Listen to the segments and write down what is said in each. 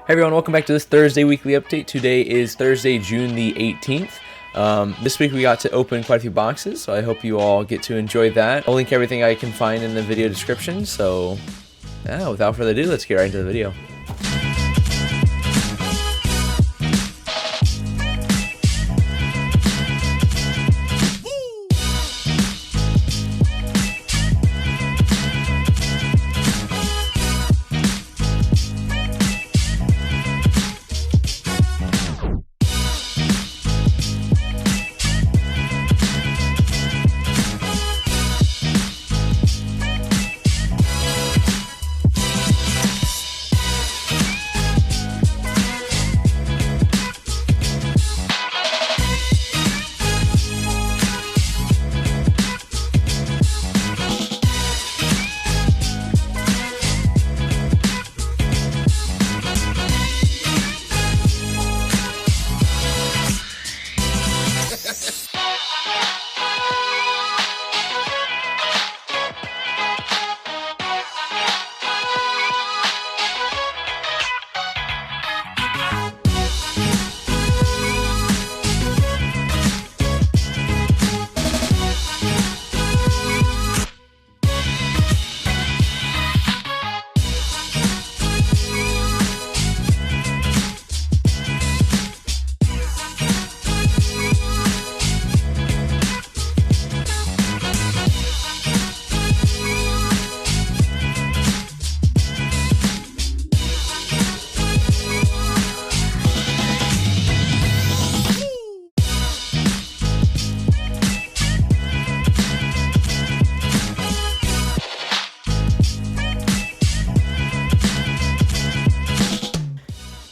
Hey everyone, welcome back to this Thursday weekly update. Today is Thursday, June the 18th. This week we got to open quite a few boxes, so I hope you all get to enjoy that. I'll link everything I can find in the video description, so yeah, without further ado, let's get right into the video.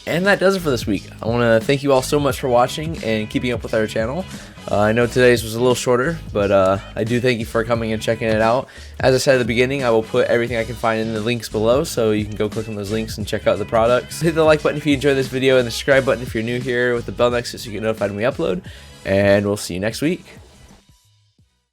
And that does it for this week. I want to thank you all so much for watching and keeping up with our channel. I know today's was a little shorter, but I do thank you for coming and checking it out. As I said at the beginning, I will put everything I can find in the links below, so you can go click on those links and check out the products. Hit the like button if you enjoyed this video and the subscribe button if you're new here with the bell next to it so you get notified when we upload. And we'll see you next week.